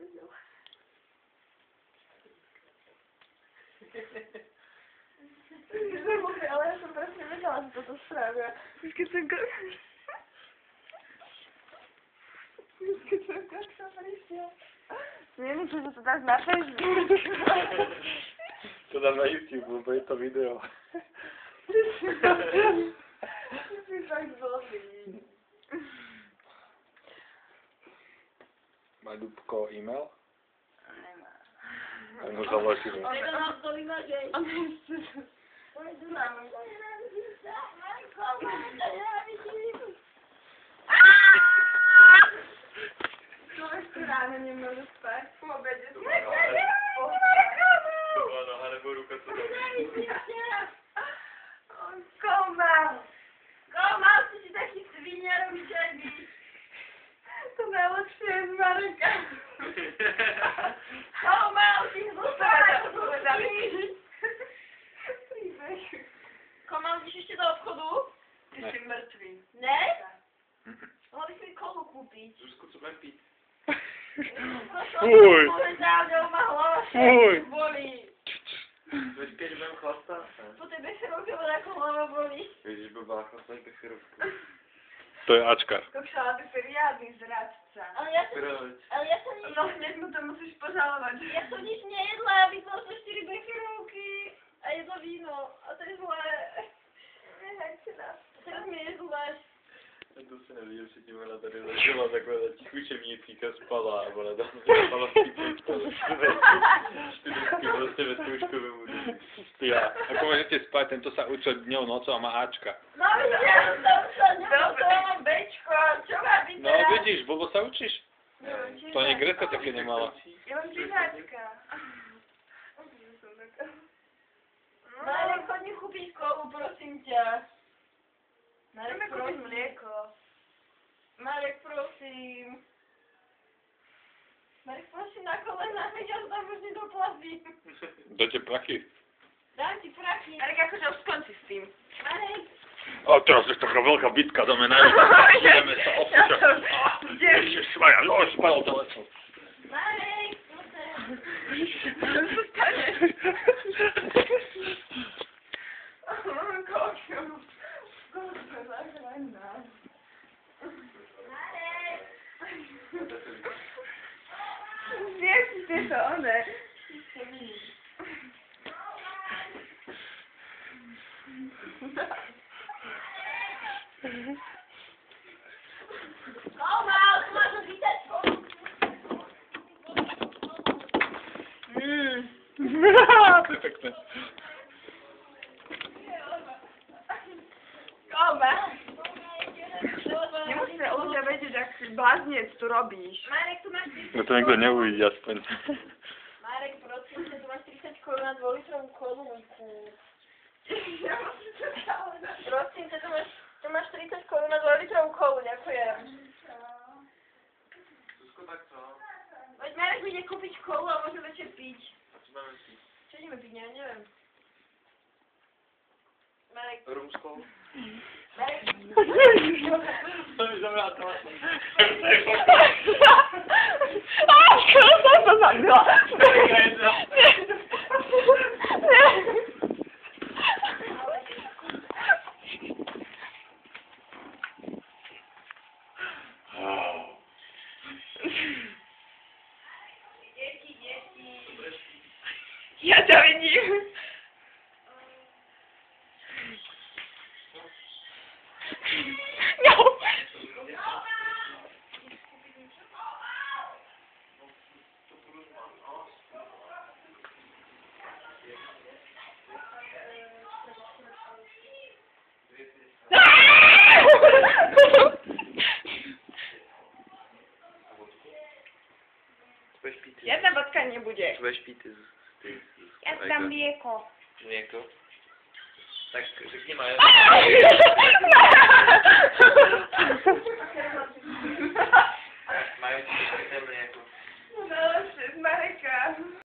neviděl. Ale já jsem prostě věděla, že toto strávě. Vždycky jsem Nemyslím, že to dáš na Facebook. To dám na YouTube, lebo je to video. Ty si fakt zlobý. Má Dubko e-mail? Nemá. Tak mu založíme. Někdo nám to vymažej. Pojdu nám. No ještě ráno nemůžu spát. Po obědě jsem. To byla noha nebo ruka, co to Komal! Komal, ty si taky svině ručení. To nejlepší je z Mareka. Komal, ty zůstáváš ručení. Komal, jdeš ještě do obchodu? Ty jsi mrtvý. Ne? Mohla bych mi kolu koupit. Zuzku, co budem pít? Fuj! Momentálně má hlava Fuj! bolí. Počkej, že budem chlastat. Po té becherovce bude jako hlava bolí. Ježiš, blbá chlastat becherovku. To je Ačka. To přála by si riadný zradce. Ale já jsem nic... No hned mu to musíš požalovat. Já jsem nic nejedla, vypila jsem 4 becherovky a jedlo víno. A to je zlé. Nehaďte nás. Teraz mi je zlé. To se neviděl, že tím ona tady ležela takhle tichuče měsíka spala a ona tam spala v týpečku študentky vlastně ve zkouškovém údobí. Ja. Ako môžete spať, tento sa učil dňou, nocou a má Ačka. No ja som sa nemohla Bčko, čo má byť No vidíš, blbo sa učíš. To ani Gretka také nemala. Ja mám čižáčka. Marek, choď mi kúpiť kolu, prosím ťa. Marek, prosím. Mlieko. Marek, prosím. Marek, prosím na kolena, veď ja tam už nedoplavím. Dajte prachy. Dám ti prachy. Marek, akože už skončí s tým. Marek. A teraz je taká veľká bitka do mňa. Ideme sa opúšať. Ježišmaja, no spadol telefon. Marek, prosím. Zjedzcie to one. Komal, tu máš odvítačku. To je pekné. Komal. Nemusíte ľudia vedieť, ak bláznec tu robíš. Marek, tu máš 30 No to niekto neuvidí aspoň. Marek, prosím ťa, tu máš 30 korun na 2-litrovú kolúnku. Prosím ťa, tu máš 30 korun na 2-litrovú kolu, ďakujem. Zuzko, tak co? Veď Marek mi ide kúpiť kolu a môžeme večer piť. A co máme piť? Čo ideme piť, ja neviem. Marek. Rumskou? Marek. To mi znamená telefon. Co to zabiła? Ja to vidím. No. Jedna vodka nebude. Budeš pít ty. Ja dám mlieko. Mlieko? Tak řekni Maja. Maja ti řekne mlieko. No, z Mareka.